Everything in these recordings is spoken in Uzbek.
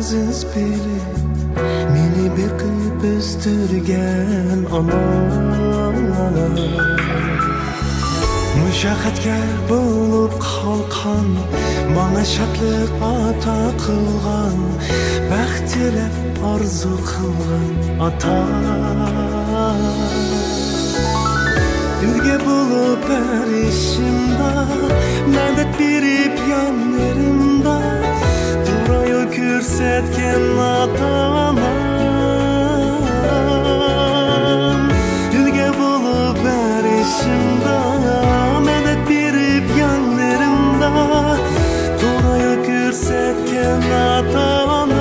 aziz bilib meni beqib o'stirgan ona mushaqqatga bo'lib qolgan bana shodlik ata qilgan baxt tilab orzu qilgan ota Ülge bulup erişimde Medet birip yanlarımda Durayı kürsetken atanam Ülge bulup erişimde Medet birip yanlarımda Durayı kürsetken atanam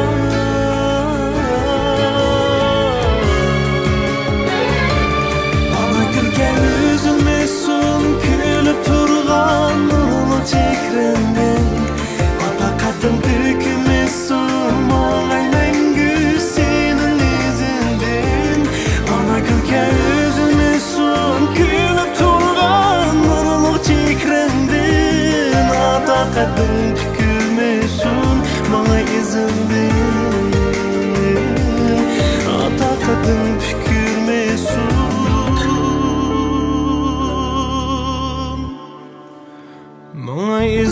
Turgan ulu çekrenden Ata kadın dökülmesin Mağay mengü senin izinden Ana külke üzülmesin Külüp turgan ulu çekrenden Ata kadın dökülmesin Mağay izinden Ata kadın dökülmesin My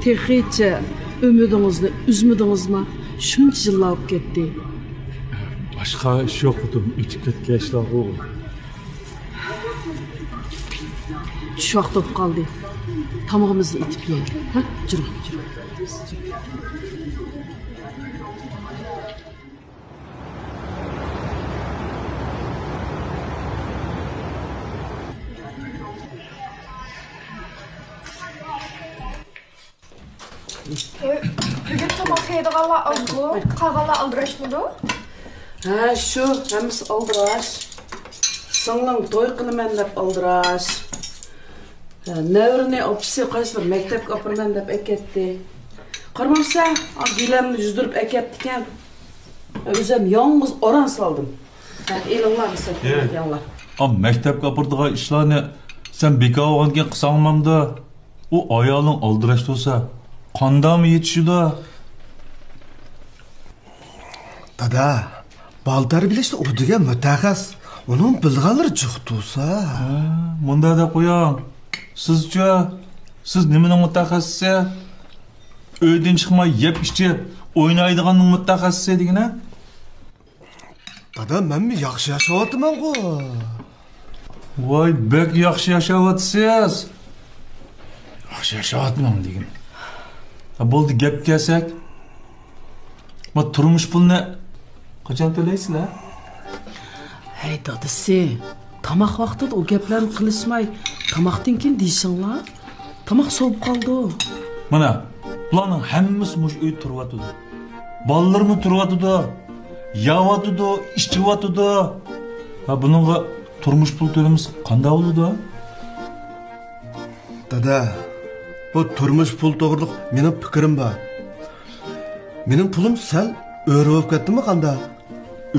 Texitçe ümidingizni uzmadingizmi? Shuncha yillar o'tib ketdi. Boshqa ish yo'q edim, o'tib ketgan ishlar yo'q. Tush vaqti bo'lib qoldi. Tomog'imizni etib yeylik. Ha? Juring. Bugün tomoq yeydiganlar azgu, qolganlar aldirashmidi? Ha, shu, hammasi aldirash. Singling to'y qilaman deb aldirash. Navrini opisi qaysi bir maktabga opiraman deb aytdi. Qarmamsa, gilamni yuzdirib aytdi ekan. O'zim yolg'iz oran soldim. Elinglar misol, yanglar. Maktabga opirdigan ishlarni sen bekor olganga qilsangmamda, u ayoling aldirash bo'lsa Qandamı yetişiyor? Dada, bal tarbiyalashda urdigan mutaxassis, uning bilganlari juqtusa. Bunda da qo'ying. Siz nimaning mutaxassisi? Uydan chiqmay yeb ichib, o'ynaydiganning mutaxassisi degina? Dada, men yaxshi yashayapman-ku. Voy, bek yaxshi yashayapsiz. Yaxshi yashayapman degin. Bo'ldi gap kelsak. Ma turmush pulni qachon to'laysizlar? Hey dadisi, tomoq vaqtida o gaplarni qilishmay, tomoqdan keyin deysinglar. Tomoq sovib qoldi. Mana, bularning hammasi mush uy turyapti. Bolalarmi turyapti. Yeyapti, ichiyapti. Ha buningga turmush pul to'lamiz qanday bo'ladi? Dada, bu turmush pul to'g'riliq mening fikrim bor. Mening pulim sal o'rib ketdimi qanda?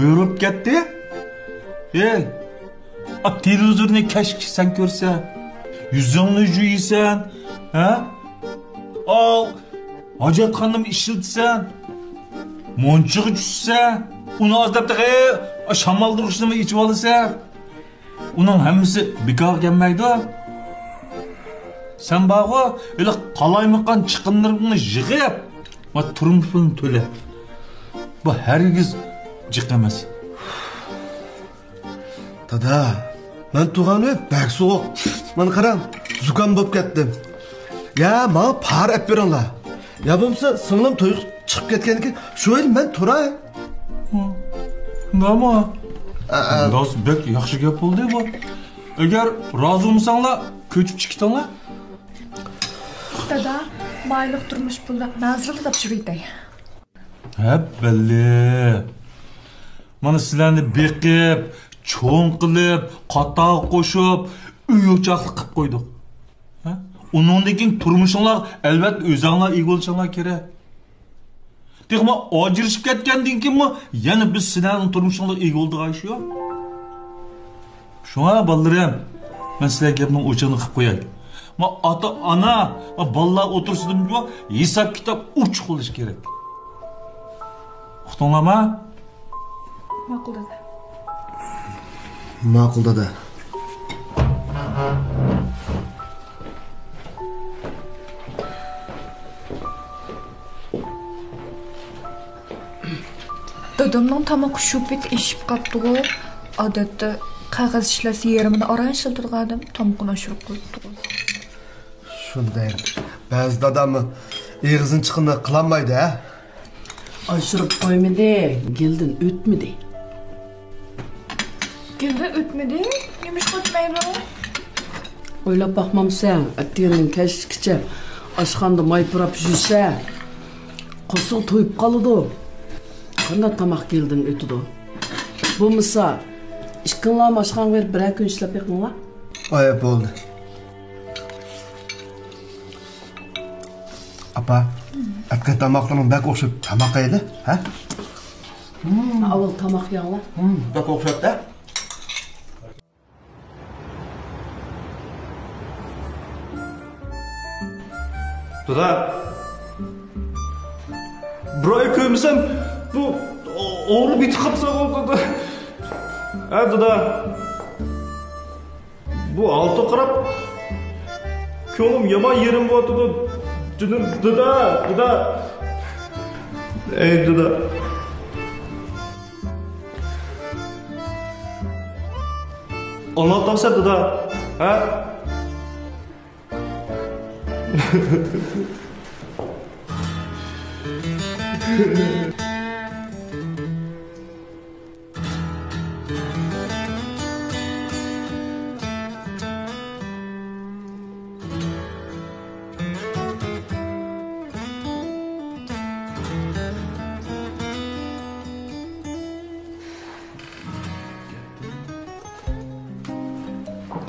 O'rib ketdi? Ey, televizorni kashksan ko'rsa, yuzingni yuysan, ha? Al, hojatxonani ishlatsan, monchiq tushsa, uni ozdabda shamoldirishni ichib olsa, uning hammasi bekor kelmaydi. Sen bağı öyle qalaymagan chiqinlarni yig'ib, va turmush pulini to'la. Bu hergiz jiq emas. Dada, men tug'an uy bak sovuq. Men qaram, zukam bo'lib ketdim. Ya, menga par olib beringlar. Ya bo'lmasa, singlim to'y chiqib ketganki, shu yil men turay. Nima? Do'st bek yaxshi gap bo'ldi bu. Agar rozi bo'lsanglar, ko'chib chiqtinglar. Dada, mayliq turmush pulni manzilga topshiraydi. Ha, belli. Mana sizlarni beqib, cho'ng qilib, qatoq qo'shib, uy o'choqlik qilib qo'ydik. Ha? uningdan keyin turmushinglar albatta o'zinglar ega bo'lishinglar kerak. Texma ajrashib ketgandan keyinmi yana biz sizlarning turmushinglar ega bo'ldigan ish yo'q. Shunga bolalar, men sizlarga gapning o'chini qilib qo'yay. Ma ota ana va bolalar o'tirsidimmi hisob kitob uch qilish kerak. Uqdinglarmi? Ma'qul dada. Ma'qul dada. Dadamning tomoq shu pet ishib qoldi-ku. Odatda qog'oz ishlasa yerimini oranjil turgandim, tomoqni oshirib qo'yibdi. Shunday. Ba'zi dadamni eg'izini chiqindi qilolmaydi, ha? Aşırıp koymadi, geldin ötmedi. Geldi o'tmadi. Nima o'tmaydi? Oylap bakmam sen, ettiğinin keşkiçe aşkanda maypırap jüse. Kosul toyup kalıdı. Kanda tamak geldin ötüdü. Bu mısa, işkınlam aşkan verip bir gün işlep yakınla? Ayıp oldu. Apa, etken tamaklarının bek okşayıp tamak yedi, ha? Avıl tamak yanla. Bek okşayıp da. Dada. Burayı koymuşsam bu oğru biti kapsa oldu. Ha dada. Bu altı kırap könüm yaman yerim bu dada. Canım dada. Ey dada. Anlatamsa dada. Ha?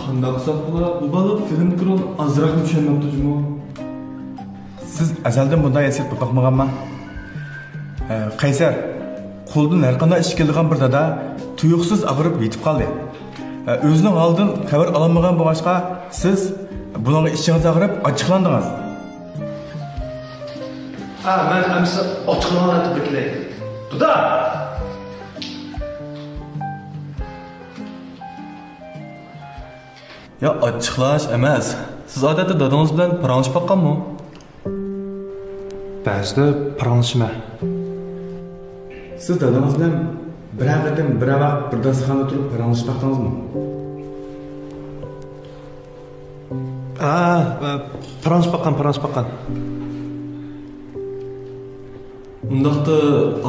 Qandaqsa bo'la, bu bola film turan azroq tushunmabdi jumo. Siz azaldan bunday esirib boqmaganman. Qaysar, qo'ldan har qanday ish kelgan bir dada tuyuqsiz ag'rib yetib qoldi. O'zining oldin xabar olmagan bo'lg'achqa siz buning ishingiz ag'rib ochiqlandingiz. Ha, ben amsa ochiqlangan aytib beklay. Duda! Ya ochiqlash emas. Siz odatda dadangiz bilan paranglashib boqqanmi? Ba'zida paranglashma. Siz dadangiz bilan bir qatim bir vaqt bir dasturxonda turib paranglashib boqdingizmi? Paranglashib boqqan. Undaqda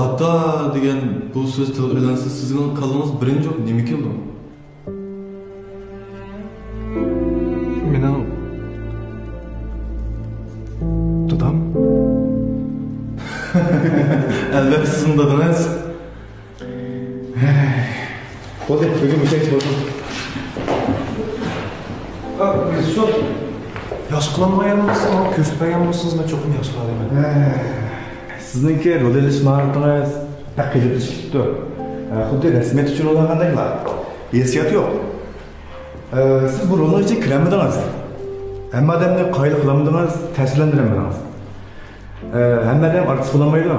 ota degan bu so'z tilga ilinsa sizning qalbingiz birinchi nima keldi? Mening dadam. Albatta sizning dadangiz. Bo'ldi, bugun o'shancha bo'ldi. Mesut, Yoshlanmagan bo'lsangiz, ko'rsatmagan bo'lsangiz, cho'qim yoshlandim. Sizningki rol olish mahoratingiz taqilib chiqibdi. Xuddi rasmiyat uchun o'ylagandeklar. Esiyat yo'q. Siz bu rolga ichiga kirmadingiz. Hamma odamni qoyil qilmadingiz, ta'sirlantirmadingiz. Hamma odam artist bo'lmaydi.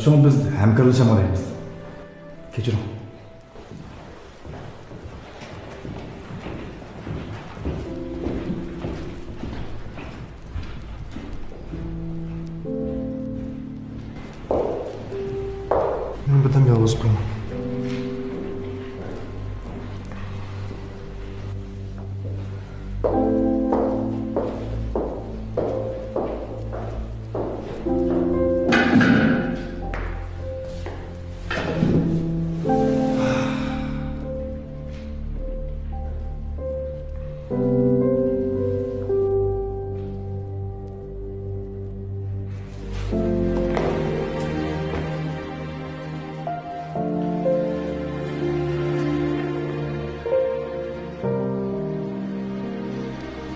Shuni biz hamkorlashamaymiz. Kechiring. Men birdan yolg'iz qolaman.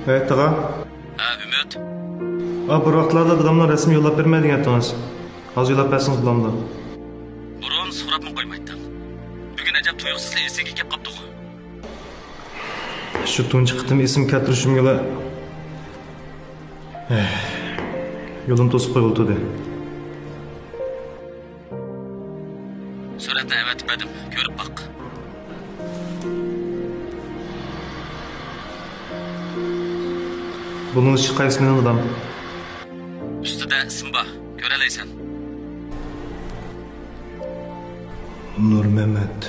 Evet tağa. Ha, Ümit. Bir vaqtlarda adamlar rasmiy yo'llab bermaydigan aytdingiz. Hozir yo'llab bersangiz bo'lamdi. Burun so'rabmi qo'ymaydim. Bugun ajab tuyuqsiz esiga kelib qopdi-ku. Shu tunji qitim esim keltirishimga yo'lim to'sib qo'yildi. Suratni avatib berdim, ko'rib boq. Bunun ishi qaysi mening odam? Ustida ism bor, ko'ralaysan. Nurmamad.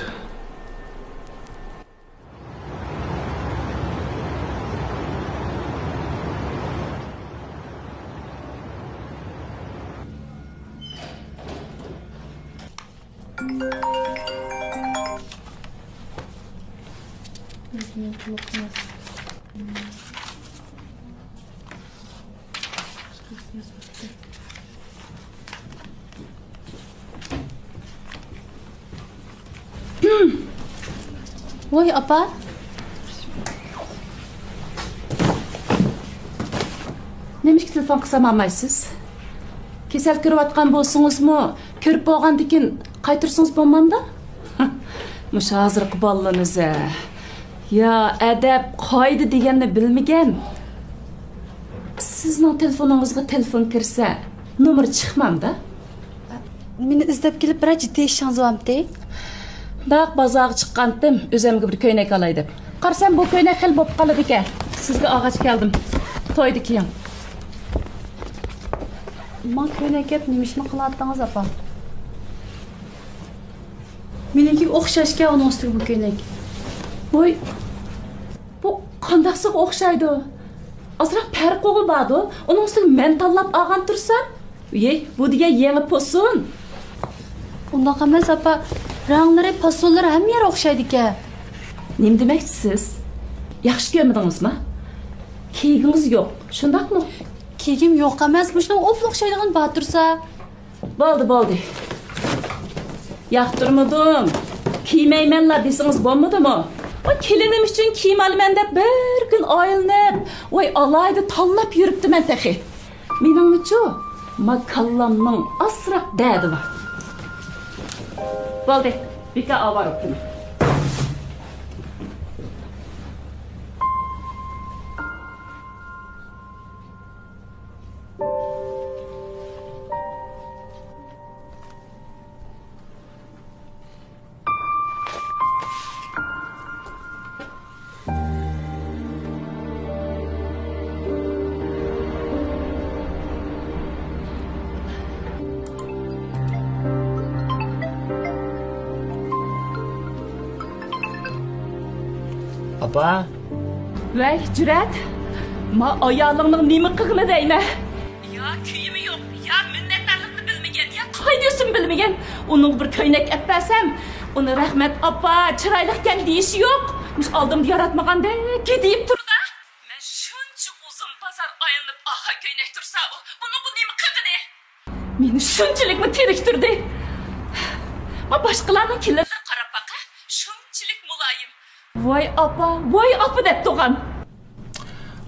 Voy apa. Nemişki telefon qilsamaysiz? Kesel ko'rayotgan bo'lsingizmi, ko'rib bo'lgandan keyin qaytirsangiz bo'lmamda? Mush hozirgi bolalarimiz ya adab, qoida deganni bilmagan. Sizning telefoningizga telefon kirsa, nomer chiqmamda. Meni izlab kelib bir jiddiy ishingiz bormi? Daq bozorga chiqqandim, o'zimga bir ko'ynak olay deb. Qarsam bu ko'ynak xil bo'lib qoladi ekan. Sizga og'ach keldim. To'ydi keyin. Men ko'ynak gap nimishni qiladingiz apa? Meniki o'xshashga uning ustiga bu ko'ynak. Voy. Bu qandaqsiga o'xshaydi? Azroq farq bo'ladi. Uning ustiga men tanlab olgan tursam, "Ey, bu degan yangi posun." Undoq emas apa. Ranglari, fasollari hamma yer o'xshaydi ekan. Nima demoqchisiz? Yaxshi ko'rmadingizmi? Kiygingiz yo'q, shundaqmi? Kiyim yo'q emas, bu shunga o'xshaydigan bor tursa. Bo'ldi. Yoqtirmadim. Kiymaymanlar desangiz bo'lmadimi? O kelinim uchun kiyim olman deb bir kun oyilinib, voy alayda tanlab yuribdiman taxi. Meningcha, makallamning asroq dadi bor. Bo'ldi. Bika avar o'qim. Apa? Vay Cüret, ma ayağının nemi qığını deyme. Ya kuyumu yok, ya minnettarlıkını bilmegen, ya qaydiyorsun bilmegen. Onun bir köynek etmesem, onu rahmet apa, çıraylıkken deyişi yok. Miş aldığımda yaratmagan de, gidiyip dur da. Men şunca uzun pazar ayınıp aha köynek dursa, onun bu nemi qığını. Meni şunçilik mi teriktirdi? Ma başkalarının killerine qarab baqa, şunçilik mulayim. Voy apa deb to'g'an.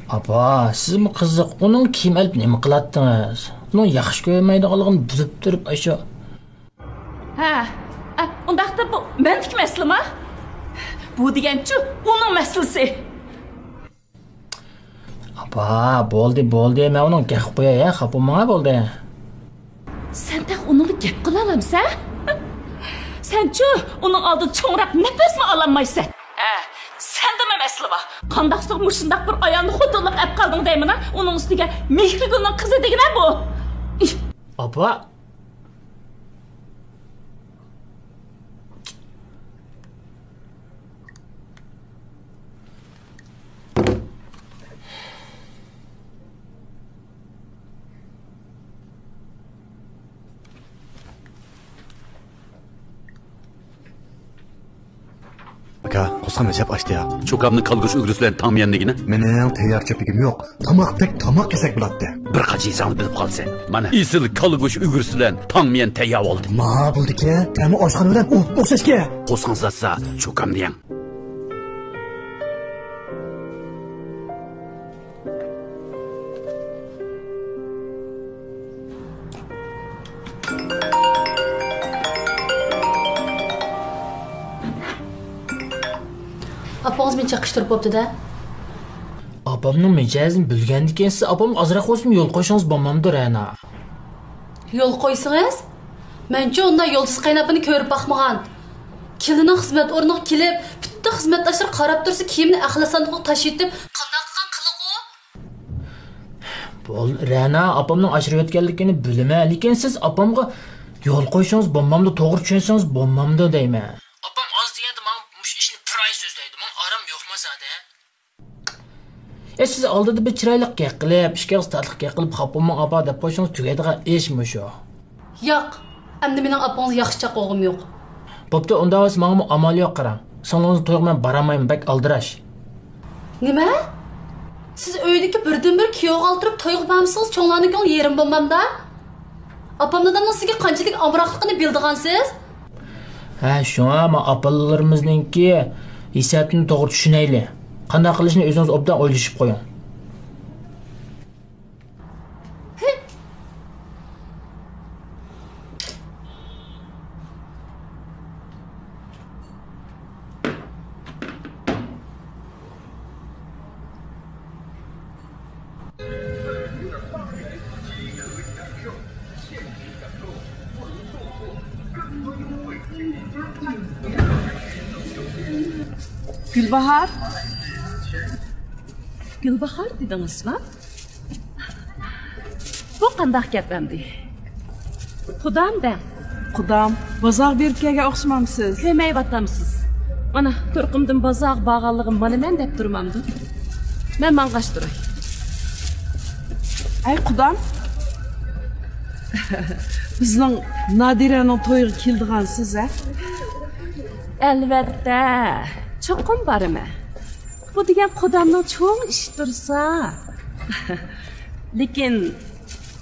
Apa, sizmi qiziq, uning kiyim olib nima qiladingiz? Uning yaxshi ko'rmaydiganligini bilib turib asho. Ha, undaqda bu mendik maslama? Bu deganchi, uning maslasi. Apa, bo'ldi, men uning gap qo'yay, xafa bo'lma bo'ldi. Sen de onunla gap qila olamsan? Sen-chi, uning oldida cho'ngrab nafasmi ololmaysan? Sende mi mesele var? Qandaqsiq mushundaq bir ayolni xotinlik qilib qolding deyman, uning ustiga Mehrigulning qizi degina bu. Apa, Aka, qo'sqamni chap açtı ya. Cho'kamni qalg'ish ugrisidan tamyanligini. Mening tayyor chapigim yo'q. Tomoqdek tomoq yesak bo'ladi. Bir qachiysan bilib qolsa. Mana isil qalg'ish ugrisidan tamyan tayyor oldi. Ma bo'ldi-ki, tami oshxona bilan o'xshashga. Qo'sqinzatsa cho'kamni ham. qismini chaqishtirib bo'pti-da. Apamning mijozini bilgandan keyin siz apamga azroq bo'lsin yo'l qo'yishingiz bo'lmamdi, Ra'no. Yo'l qo'ysangiz, mencha undan yo'lsiz qaynapini ko'rib baxmagan. Kelining xizmat o'rniga kelib, bitta xizmatdoshlar qarab tursa, kiyimni axlasandiqqa tashitib, qanday qilgan qilig'i? Bo'l, Ra'no apamning ashirayotganligini bilaman, lekin siz apamga yo'l qo'yishingiz bo'lmamdi, to'g'ri tushunsangiz bo'lmamdi deyman. Apam oz deganda men mush ishni piray so'zlaydi. Men aram yo'qmasa-da. Siz oldida bir chiroylik qilib, ishga tatliq qilib, xapamni apa deb qo'yishingiz tugaydigan ishmi shu? Yo'q. Endi mening apangiz yaxshicha qo'g'im yo'q. Bo'pti, unda siz menga amal yo'q qarang. So'ngingizga to'yga men baramayman, bak aldirash. Nima? Siz uydagi birdan-bir kuyov oltirib to'yga bormisiz, cho'nglarning yerim bo'lmamda? Apamdan sizga qanchalik amroqligini bildigansiz? Ha, shuna ama apalarimizningki hisobni to'g'ri tushunaylik. Qanday qilishni o'zingiz obdan o'ylashib qo'ying. Gülbahar. Gülbahar dedingizmi? Bu qanday gap endi? Qudam da. Qudam, bozor berib kelgan o'xshamamsiz. Ko'mayaptamsiz. Mana turqimdan bozor bağ'anligim mana men deb turmamdi. Men mang'ashtiray. Ay qudam. Bizning Nadiraning to'yiga keldigansiz, a? Albatta. Cho'qim bormi? Bu degan qudamning cho'ng ish tursa. Lekin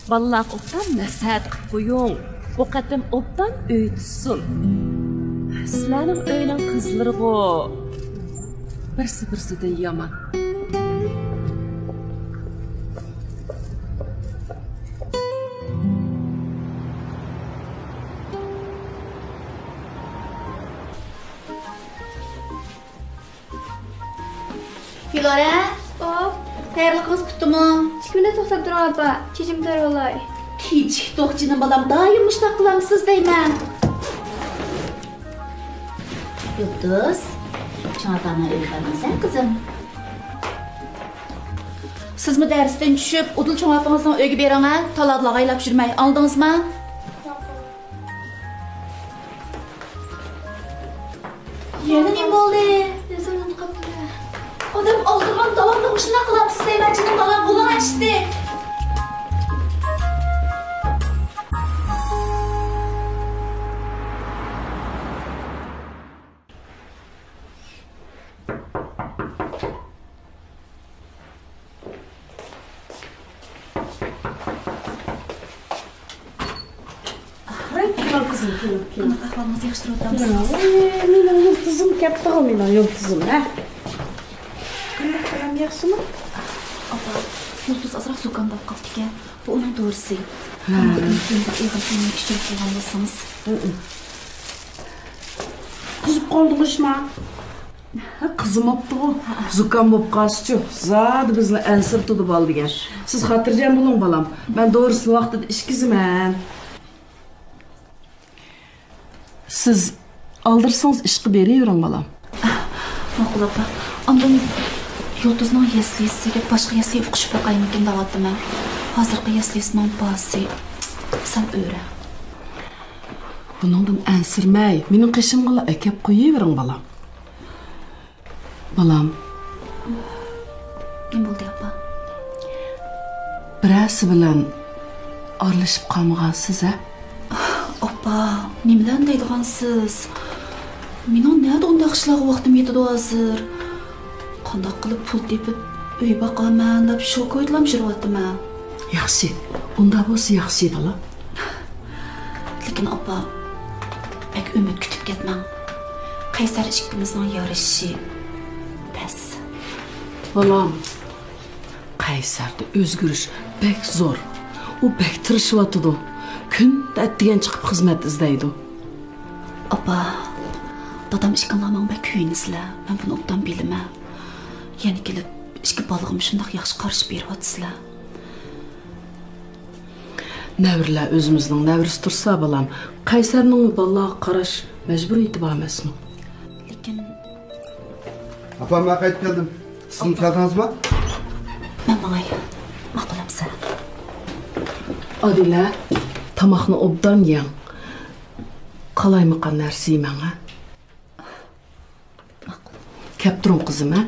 bolalar obdan nasihat qilib qo'ying. Bu qatim obdan o'ytsin. Sizlarning o'yning qizlariga birsi-birsidan yomon. Gülora, hayırlı kız kuttumu? Çıkımda toxtab duran apa, çeçim tarolay. Kiçik toxçinin balam daim müştaq kılamsız deymen. Yıldız, çantanı öğrenmesen kızım. Siz mi dersten düşüp, udul çoğun apağınızdan öğü berene, taladlağa aylap jürmey, aldınız mı? Yeni ne oldu? Odam aldırgan dalamda hoşuna kılamsız deymencinin dalam kulağın açtı. Kızım. Kahvaltımızı yakıştırıp otamsınız. Benim yıldızım kaptı o benim yıldızım, ha? Qanday yaxshimi? Apa, Yıldız azroq so'kandab qoldi ekan. Bu uning to'g'risi. Endi ig'ilni kuchayib qolgan bo'lsangiz. Qizib qoldingizmi? Qizimabdi o. Zukam bo'lib qolsa-chi, zad bizni ansir tutib oldigan. Siz xotirjam bo'ling bolam. Men to'g'risi vaqtida ishkiziman. Siz aldirsangiz ishqi beravering bolam. Ma'qul opa. Ondan Yıldız'ın yeslisiga başqa yesliga o'qishib boqaymikin da'vatdiman. Hozirgi yeslisining bahsi sen o'ra. Buningdan ansirmay, mening qishimga akab qo'yavering bolam. Bolam. Nima bo'ldi opa? Birasi bilan aralashib qolmagansiz, a? Opa, nima bilan deydigansiz? Mening nima unday qishloq vaqtim yetadi hozir. Qanday qilib pul tepib uy boqaman deb shu ko'ydilam jiryapman. Yaxshi. Unda bo'lsa yaxshi bolam. Lekin opa, pek umid kutib ketmang. Qaysar ikkimizning yorishi bas. Bolam, Qaysarda o'zgarish bek zo'r. U bek tirishyotdi. Kun atdigan chiqib xizmat izlaydi. Opa, dadam ishqanlarning bek kuyinizlar. Men buni obdan bilaman. yana kelib ikki balığım shundoq yaxshi qarshi beryapsizlar. Nəvrlər özümüzдің nəvrisi tursa balam, Qaysarның balağa qaraş məcbur etibar emasmı? Lekin Apam ben qaytib keldim. Siz geldiniz mi? men bangay ma'qulamsan. Adila, tamaqni obdan yeng. Qalaymiqan narsa yeyman, ha? Kep turun qizim, ha?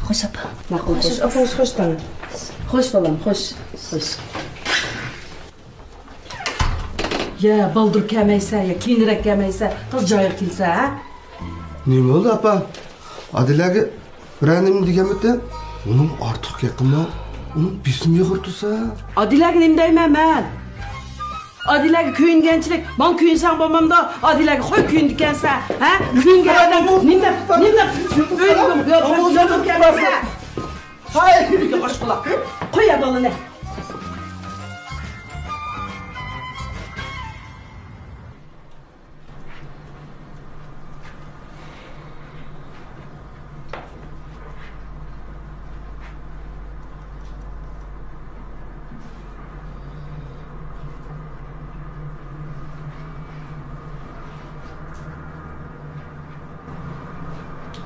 Xo'sh opa. Ma'qul, xo'sh. Xo'sh, xo'sh bana. Xo'sh balam, xo'sh. Xo'sh. Ya baldur kelmeyse, ya keyinroq kelmeyse, qiz joyiga kelsa, ha? Ne oldu apa? Adilaga beğendim digemedi. Onun artık yakında, onun bizim yığırtısa. Adilaga nima deyman men? Adilaga kuyinganchilik, men kuyinsan bo'lmamda, Adilaga qo'y kuyindi ekansa, ha? Kuyingan odam nima? O'ydim kelmasa. Hay, uyga qo'sh quloq. Qo'ya bolani.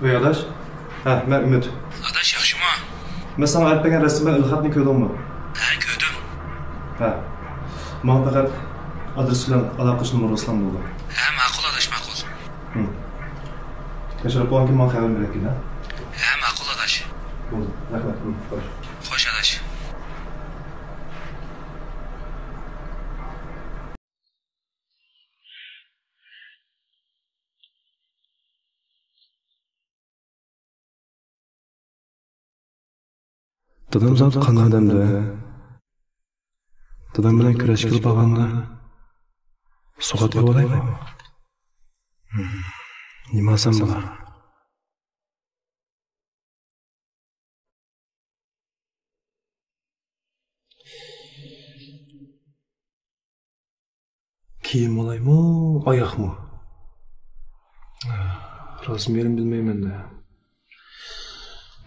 Voy adash. Ha, men Umid. Adash yaxshimi? Men sana olib bergan rasmdan ilxatni ko'rdingmi? Ha, ko'rdim. Ha. Men faqat adres bilan aloqa qilish numarasidan bo'ldi. Ha, ma'qul adash, ma'qul. Yashirib qo'yganki, men xabar berakin, ha? Ha, ma'qul adash. Bo'ldi. Rahmat. Xo'sh. Xo'sh adash. Dadam zot qanday odamda? Dadam bilan kurashga kelib qolganda suvat yeb olaymi? Nimasam bo'lar? Kiyim olaymi, oyoqmi? Razmerim bilmayman-da.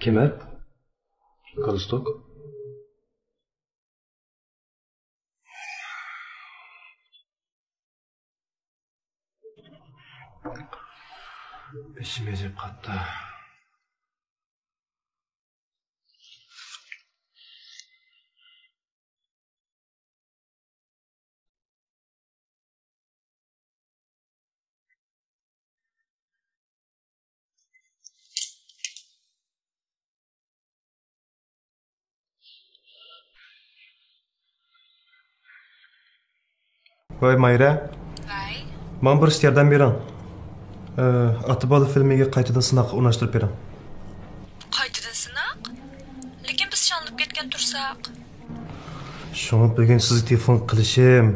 Kemer? Галстук. Бешиме жеп катты. Voy Mayra. Voy. Men bir ishlardan bering. Atibol filmiga qaytadan sinoq o'rnashtirib bering. Qaytadan sinoq? Lekin biz shonlib ketgan tursak. Shuni bugun sizga telefon qilishim,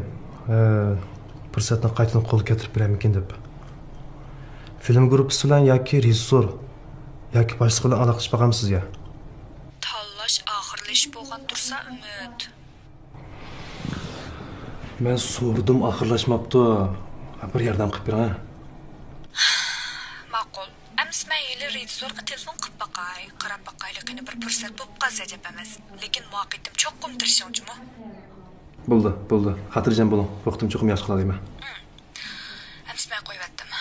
fursatni qaytadan qo'lga keltirib beramikin deb. Film gruppasi bilan yoki rejissor yoki boshqa bilan aloqalashib qolgamsizga? Tanlash oxirlashib bo'lgan tursa Umid. Men so'rdim, oxirlashmabdi. Bir yordam qilib bering. Ma'qul. Amsmayli rejissorga telefon qilib boqay, qarab boqayligini bir fursat bo'lib qolsa deb emas. Lekin muvaqqatim cho'qim tirishingmi? Bo'ldi. Xotirjam bo'ling. Vaqtim cho'qim yaxshi qilaman. Amsmay qo'yvatdim.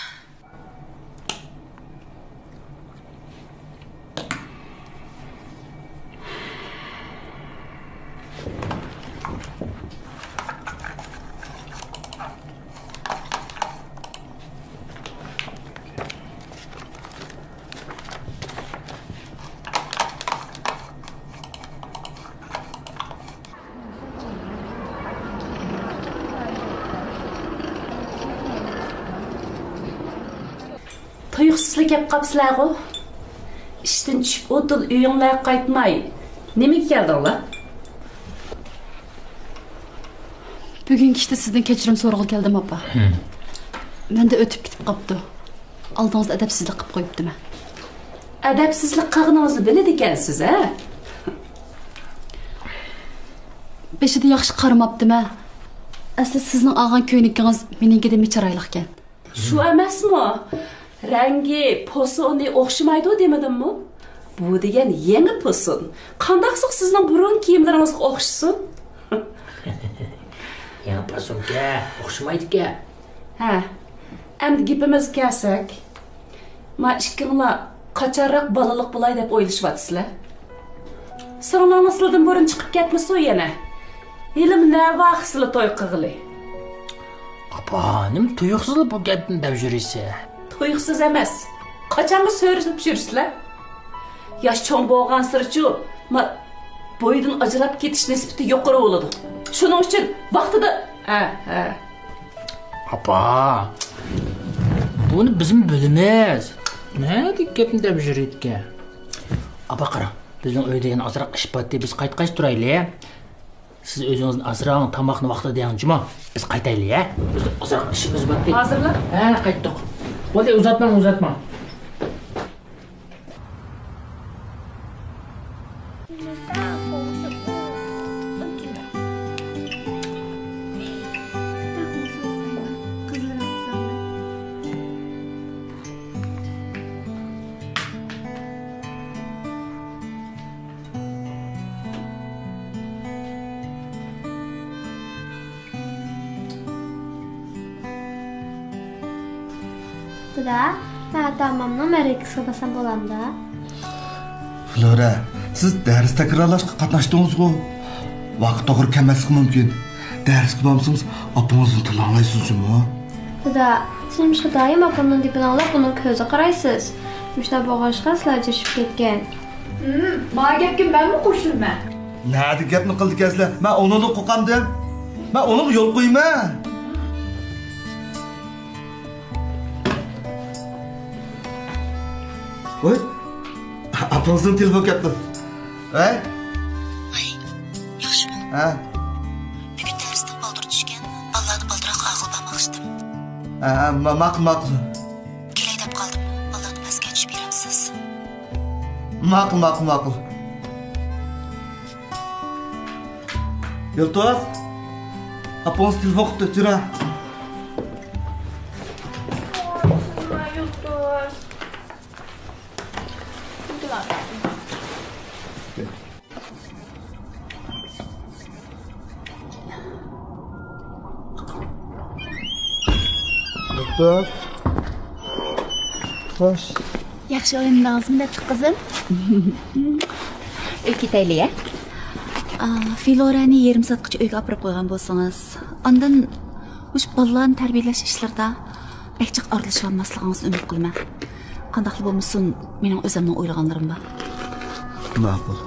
Tuyuqsizlik kep qapsizlar-ku. İşten tushib o'til, uyinglar qaytmay. Nimaga keldinglar? Bugungi ishda sizdan kechirim so'rag'il keldim, opa. Menda o'tib ketib qopti. Oldingizda adabsizlik qilib qo'yibdiman. Adabsizlik qilganingizni biladi ekansiz, ha? Beshida yaxshi qaramabdim-a. Asli sizning olgan ko'ynikingiz meningidek chiroyli ekan. Shu emasmi? Rangi, posoni o'xshamaydi demadimmi? bu degan yangi po'sin. Qandaqsiq sizning burun kiyimlaringizga o'xshasin? Yangi po'singa o'xshamaydi-ku. Ha. Endi gapimiz kelsak, ma ikkinglar qachonroq balaliq bo'lay deb o'ylashyapsizlar? Singlarning sizlardan burun chiqib ketmasa yana. Ilim ne vaqsizlar to'y qilg'ili. Apa, nima tuyuqsiz bu gapni deb yurisiz? Tuyuqsiz emas. Qachonmi so'rishib yursizlar? Yosh cho'ng bo'lgan sirchi, ma bo'ydan ajrab ketish nisbati yuqori bo'ladi. Shuning uchun vaqtida ha. Apa. Buni bizim bilimiz. Ne gapni deb yurayotga? Apa qara, bizning uydagidan azroq ish bor deb biz qaytqash turaylik. Siz o'zingizni azroq tomoqni vaqtida deyangchi-mi? Biz qaytaylik, ha? Biz azroq ishimiz bor. Hozirlar? Ha, qaytdik. Bo'ldi, uzatma. Da, tamamdan Amerika'ya basam bo'landa. Flora, siz dars takrorlashga qatnashdingiz-ku. Vaqt to'g'ri kelmasligi mumkin. Darsga borsangiz, opangizning tilini anglaysizmi? Da, siz doim opamning dibini olib, uning ko'ziga qaraysiz. Shunda bo'g'ashqa sizlar jirishib ketgan. Ma gapga menmi qo'shilman? Nima gapni qildingizlar? Men unini qo'qamdim. Men uni yo'l qo'yman. Qo'y. Apangizning telefon keldi. Voy, yaxshimi? Ha. Bugun darsdan baldur tushgan. Ballarni baldiroq aql bermoqchidim. Ma'qul. Kelay deb qoldim. Ballarni pastga tushib beramsiz. Ma'qul. Yiltoz. Apangiz telefon qildi, jira. Yiltoz. Xo'sh. Yaxshi o'yindingizmi debdi qizim? Ketaylik. Filorani yarim soatgacha uyga olib qo'ygan bo'lsangiz, ondan o'sha bolalarni tarbiyalash ishlarida bakchiq aralashib olmasligingizni umid qilaman. Qandaqli bo'lmasin, mening o'zimning o'ylaganlarim bor. Ma'qul.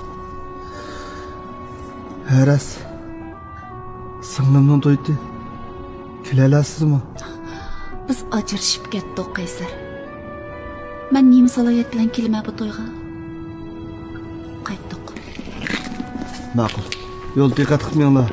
Haras. Singlimning to'ydi. Kelalasizmi? Biz ajrashib ketdik, Qaysar. Men nima salohiyat bilan kelmay bu to'yga? Qaytdik. Ma'qul. Yo'l diqqat qilmanglar.